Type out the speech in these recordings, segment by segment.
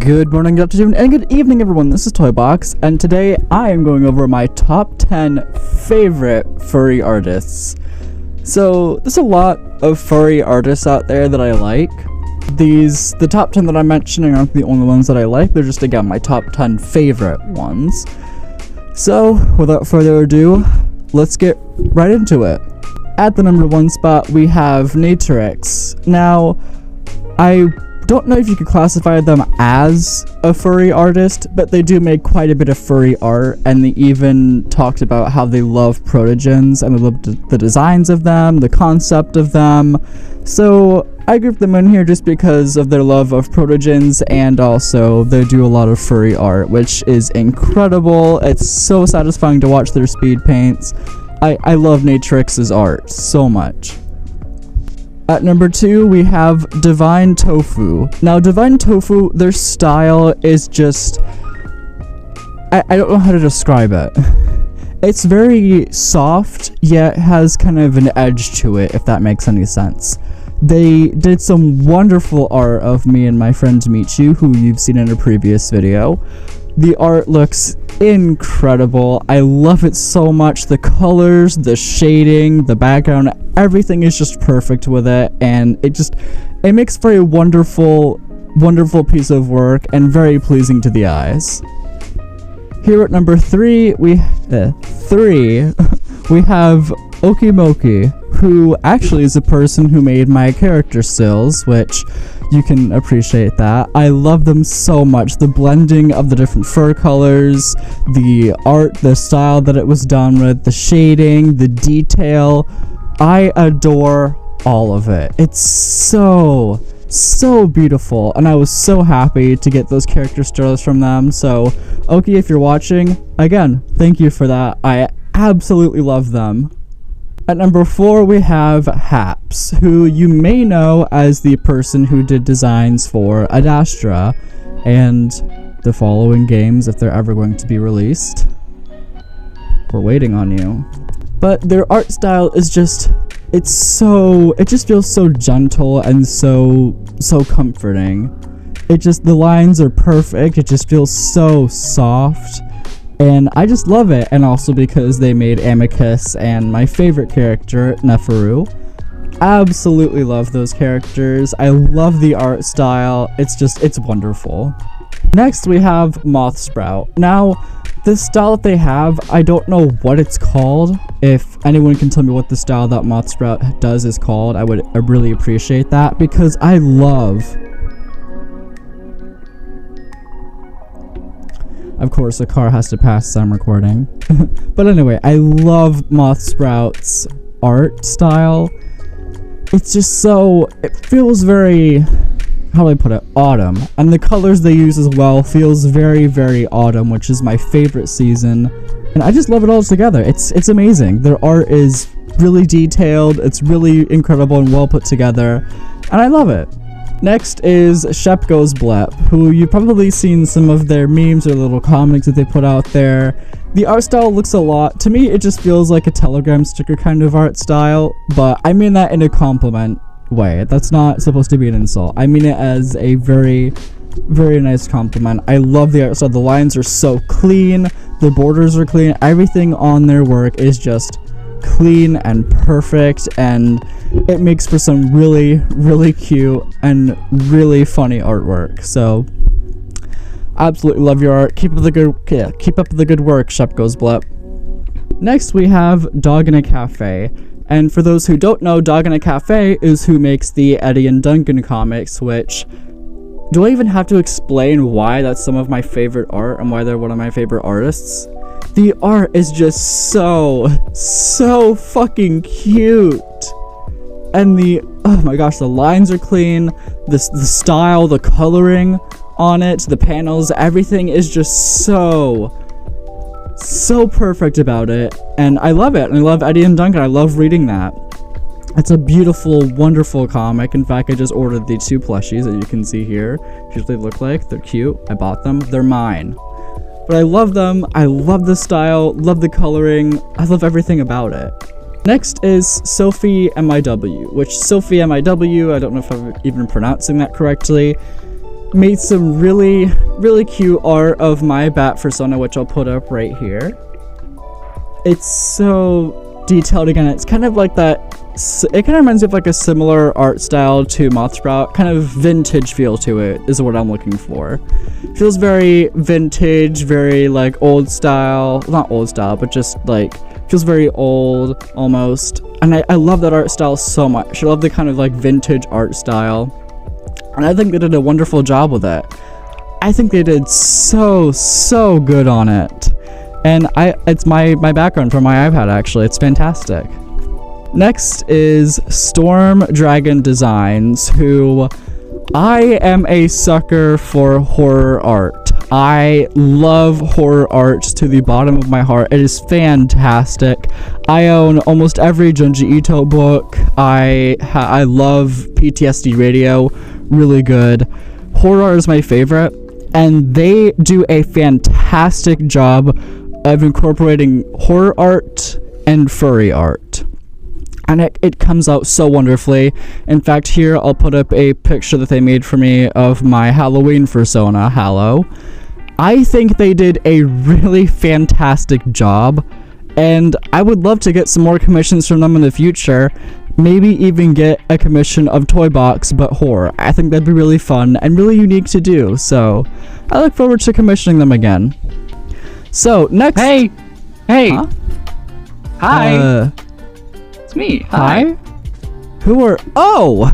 Good morning, good afternoon, and good evening, everyone. This is Toybox, and today I am going over my top 10 favorite furry artists. So, there's a lot of furry artists out there that I like. The top 10 that I'm mentioning aren't the only ones that I like, they're just, again, my top 10 favorite ones. So, without further ado, let's get right into it. At the number 1 spot, we have Naturix. Now, I don't know if you could classify them as a furry artist, but they do make quite a bit of furry art, and they even talked about how they love protogens and they love the designs of them, the concept of them. So I grouped them in here just because of their love of protogens, and also they do a lot of furry art, which is incredible. It's so satisfying to watch their speed paints. I love Naturix's art so much. At number 2, we have Divine Tofu. Now, Divine Tofu, their style is just... I don't know how to describe it. It's very soft, yet has kind of an edge to it, if that makes any sense. They did some wonderful art of me and my friend Michu, who you've seen in a previous video. The art looks incredible. I love it so much. The colors, the shading, the background, everything is just perfect with it, and it makes for a wonderful piece of work and very pleasing to the eyes. Here at number 3, we have Okimoki, who actually is a person who made my character stills, which you can appreciate that. I love them so much. The blending of the different fur colors, the art, the style that it was done with, the shading, the detail. I adore all of it. It's so beautiful, and I was so happy to get those character stills from them. So, Oki, if you're watching, again, thank you for that. I absolutely love them. At number 4, we have Haps, who you may know as the person who did designs for Adastra and the following games if they're ever going to be released. We're waiting on you. But their art style is just, it just feels so gentle and so comforting. The lines are perfect, it just feels so soft. And I just love it, and also because they made Amicus and my favorite character, Neferu. Absolutely love those characters. I love the art style. It's wonderful. Next, we have Moth Sprout. Now, the style that they have, I don't know what it's called. If anyone can tell me what the style that Moth Sprout does is called, I really appreciate that, because I love... Of course, a car has to pass as I'm recording. But anyway, I love Moth Sprout's art style. It's just it feels very, how do I put it, autumn. And the colors they use as well feels very, very autumn, which is my favorite season. And I just love it all together. It's amazing. Their art is really detailed, it's really incredible and well put together, and I love it. Next is Shep Goes Blep, who you've probably seen some of their memes or little comics that they put out there. The art style looks to me it just feels like a Telegram sticker kind of art style, but I mean that in a compliment way. That's not supposed to be an insult. I mean it as a very, very nice compliment. I love the art style. The lines are so clean, the borders are clean, everything on their work is just clean and perfect, and it makes for some really, really cute and really funny artwork. So absolutely love your art. Keep up the good work, Shep Goes Blep. Next, we have Dog in a Cafe, and for those who don't know, Dog in a Cafe is who makes the Eddie and Duncan comics, which, do I even have to explain why that's some of my favorite art and why they're one of my favorite artists? The art is just so fucking cute. And oh my gosh, the lines are clean, the style, the coloring on it, the panels, everything is just so perfect about it. And I love it, and I love Eddie and Duncan, I love reading that. It's a beautiful, wonderful comic. In fact, I just ordered the 2 plushies that you can see here. Here's what they look like. They're cute. I bought them. They're mine. But I love them. I love the style, love the coloring. I love everything about it. Next is Sophie MIW, which Sophie MIW, I don't know if I'm even pronouncing that correctly. made some really, really cute art of my bat persona, which I'll put up right here. It's so detailed again. It's kind of like that. It kind of reminds me of like a similar art style to Mothsprout. Kind of vintage feel to it is what I'm looking for. Feels very vintage, very like old style. Not old style, but just like feels very old almost. And I love that art style so much. I love the kind of like vintage art style. And I think they did a wonderful job with it. I think they did so good on it. And it's my background for my iPad actually. It's fantastic. Next is Storm Dragon Designs, who I am a sucker for horror art. I love horror art to the bottom of my heart. It is fantastic. I own almost every Junji Ito book. I love PTSD Radio, really good. Horror art is my favorite, and they do a fantastic job of incorporating horror art and furry art. And it comes out so wonderfully. In fact, here I'll put up a picture that they made for me of my Halloween persona, Hallow. I think they did a really fantastic job, and I would love to get some more commissions from them in the future. Maybe even get a commission of Toy Box, but horror. I think that'd be really fun and really unique to do, so I look forward to commissioning them again. So, next... Hey! Huh? Hi! It's me. Hi. Who are... Oh!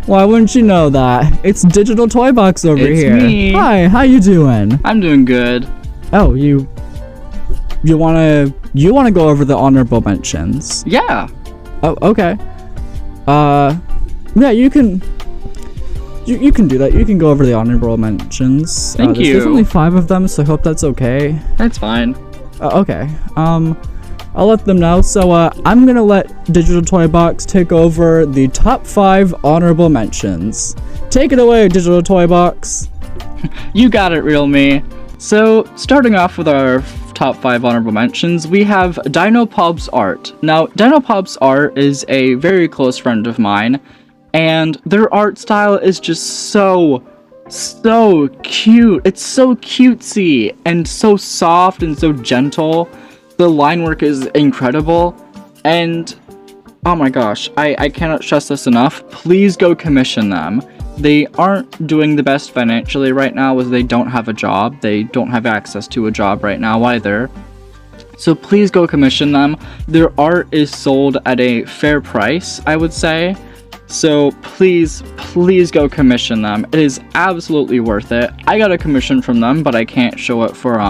Why wouldn't you know that? It's Digital Toy Box over here. It's me. Hi, how you doing? I'm doing good. Oh, you wanna go over the honorable mentions? Yeah. Oh, okay. Yeah, you can do that. You can go over the honorable mentions. Thank you. There's only 5 of them, so I hope that's okay. That's fine. Okay. I'll let them know. So, I'm gonna let Digital Toy Box take over the top 5 honorable mentions. Take it away, Digital Toy Box. You got it, Real Me. So, starting off with our top 5 honorable mentions, we have Dino Pub's art. Now, Dino Pub's art is a very close friend of mine, and their art style is just so cute. It's so cutesy and so soft and so gentle. The line work is incredible, and oh my gosh, I cannot stress this enough. Please go commission them. They aren't doing the best financially right now as they don't have a job. They don't have access to a job right now either. So please go commission them. Their art is sold at a fair price, I would say. So please go commission them. It is absolutely worth it. I got a commission from them, but I can't show it for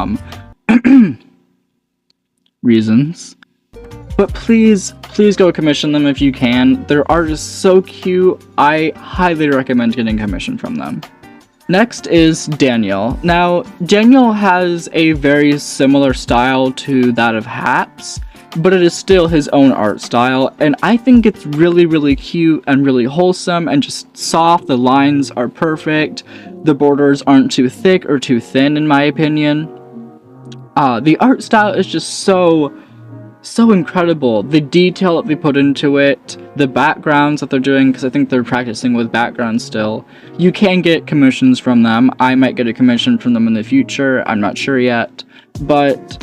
reasons. But please go commission them if you can. Their art is so cute. I highly recommend getting commission from them. Next is Daniel. Now, Daniel has a very similar style to that of Haps, but it is still his own art style, and I think it's really cute and really wholesome and just soft. The lines are perfect. The borders aren't too thick or too thin, in my opinion. The art style is just so incredible. The detail that they put into it, the backgrounds that they're doing, because I think they're practicing with backgrounds still. You can get commissions from them. I might get a commission from them in the future. I'm not sure yet, but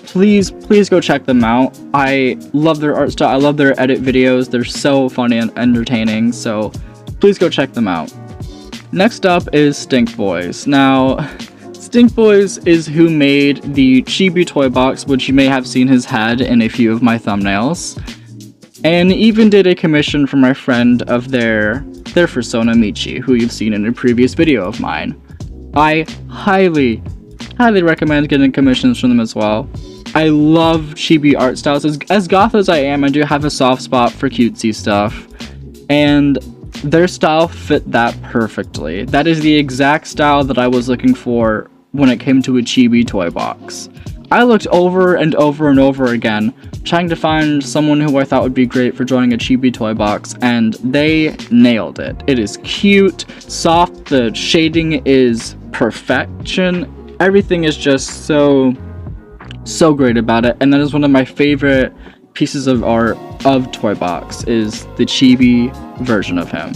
please go check them out. I love their art style. I love their edit videos. They're so funny and entertaining, so please go check them out. Next up is Stink Boys. Now, Stink Boys is who made the Chibi toy box, which you may have seen his head in a few of my thumbnails, and even did a commission for my friend of their persona Michi, who you've seen in a previous video of mine. I highly recommend getting commissions from them as well. I love chibi art styles. As goth as I am, I do have a soft spot for cutesy stuff, and their style fit that perfectly. That is the exact style that I was looking for when it came to a chibi toy box. I looked over and over again, trying to find someone who I thought would be great for drawing a chibi toy box, and they nailed it. It is cute, soft, the shading is perfection, everything is just so great about it, and that is one of my favorite pieces of art of Toy Box, is the chibi version of him.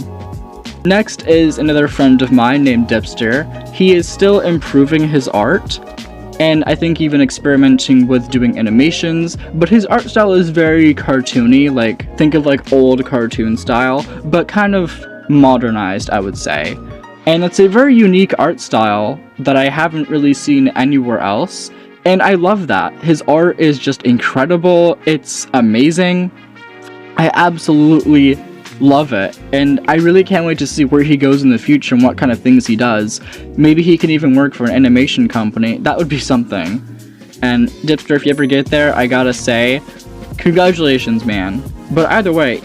Next is another friend of mine named Dipster. He is still improving his art, and I think even experimenting with doing animations, but his art style is very cartoony, like think of like old cartoon style, but kind of modernized, I would say. And it's a very unique art style that I haven't really seen anywhere else, and I love that. His art is just incredible, it's amazing. I absolutely love it, and I really can't wait to see where he goes in the future and what kind of things he does. Maybe he can even work for an animation company. That would be something. And Dipster, if you ever get there, I gotta say, congratulations, man. But either way,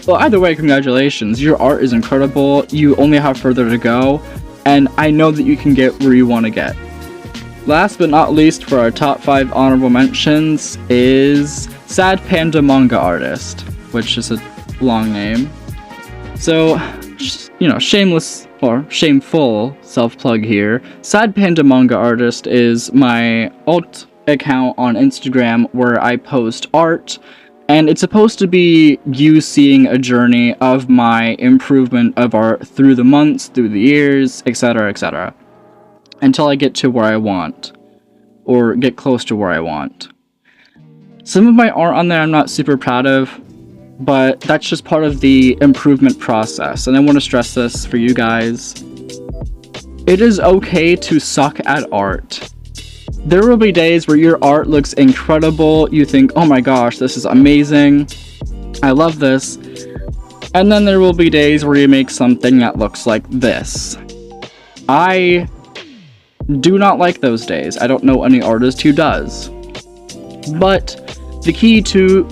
congratulations. Your art is incredible. You only have further to go, and I know that you can get where you want to get. Last but not least, for our top 5 honorable mentions is Sad Panda Manga Artist, which is a long name. So, you know, shameless or shameful self-plug here. Sad Panda Manga Artist is my alt account on Instagram where I post art, and it's supposed to be you seeing a journey of my improvement of art through the months, through the years, etc., etc., until I get to where I want, or get close to where I want. Some of my art on there I'm not super proud of, but that's just part of the improvement process, and I want to stress this for you guys. It is okay to suck at art. There will be days where your art looks incredible, you think, oh my gosh, this is amazing, I love this, and then there will be days where you make something that looks like this. I do not like those days. I don't know any artist who does. But the key to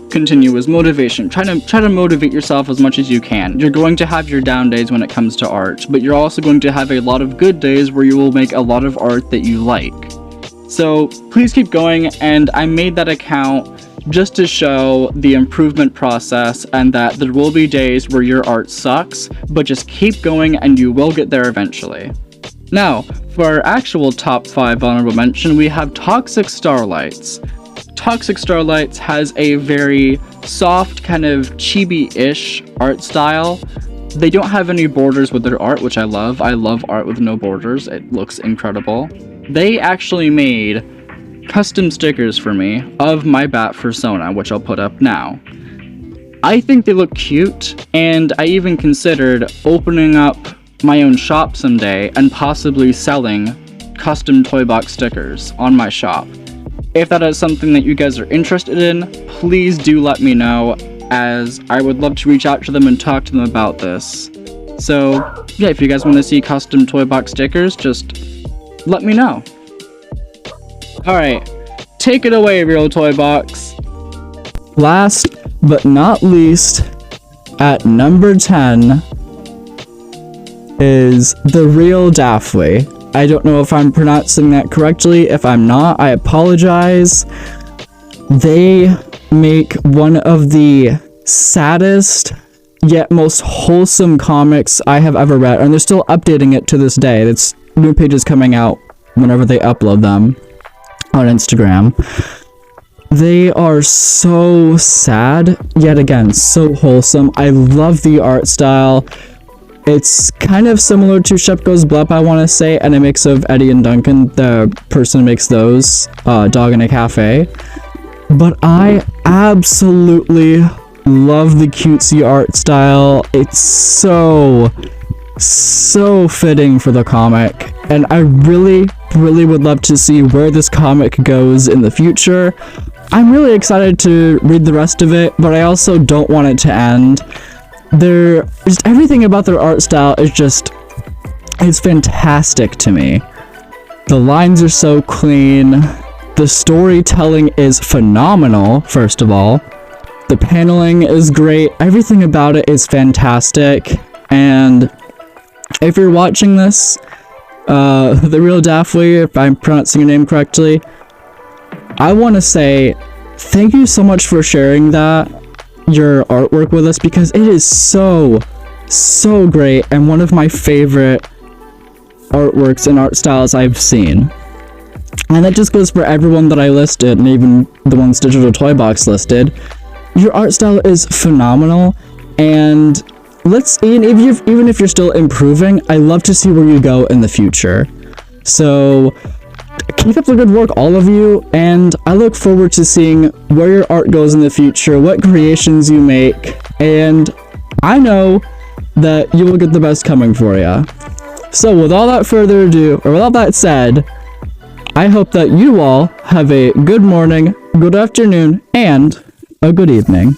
continue is motivation. Try to motivate yourself as much as you can. You're going to have your down days when it comes to art, but you're also going to have a lot of good days where you will make a lot of art that you like. So please keep going, and I made that account just to show the improvement process and that there will be days where your art sucks, but just keep going and you will get there eventually. Now, for our actual top 5 honorable mention, we have Toxic Starlights. Toxic Starlights has a very soft, kind of chibi-ish art style. They don't have any borders with their art, which I love. I love art with no borders. It looks incredible. They actually made custom stickers for me of my bat persona, which I'll put up now. I think they look cute, and I even considered opening up my own shop someday and possibly selling custom toy box stickers on my shop. If that is something that you guys are interested in, please do let me know, as I would love to reach out to them and talk to them about this. So yeah, if you guys want to see custom toy box stickers, just let me know. Alright, take it away, Real Toy Box. Last but not least, at number 10 is The Real Daphne. I don't know if I'm pronouncing that correctly. If I'm not, I apologize. They make one of the saddest yet most wholesome comics I have ever read, and they're still updating it to this day. It's new pages coming out whenever they upload them on Instagram. They are so sad, yet again, so wholesome. I love the art style. It's kind of similar to Shep Goes Blep, I want to say, and a mix of Eddie and Duncan, the person who makes those, Dog in a Cafe. But I absolutely love the cutesy art style. It's so fitting for the comic, and I really would love to see where this comic goes in the future. I'm really excited to read the rest of it, but I also don't want it to end. Just everything about their art style is it's fantastic to me. The lines are so clean, the storytelling is phenomenal, first of all. The paneling is great, everything about it is fantastic, and if you're watching this, The Real Daphne, if I'm pronouncing your name correctly, I want to say thank you so much for sharing your artwork with us, because it is so great and one of my favorite artworks and art styles I've seen. And that just goes for everyone that I listed, and even the ones Digital Toy Box listed. Your art style is phenomenal, and even if you're still improving, I love to see where you go in the future. So keep up the good work, all of you, and I look forward to seeing where your art goes in the future, what creations you make, and I know that you will get the best coming for you. So with all that further ado, or with all that said, I hope that you all have a good morning, good afternoon, and a good evening.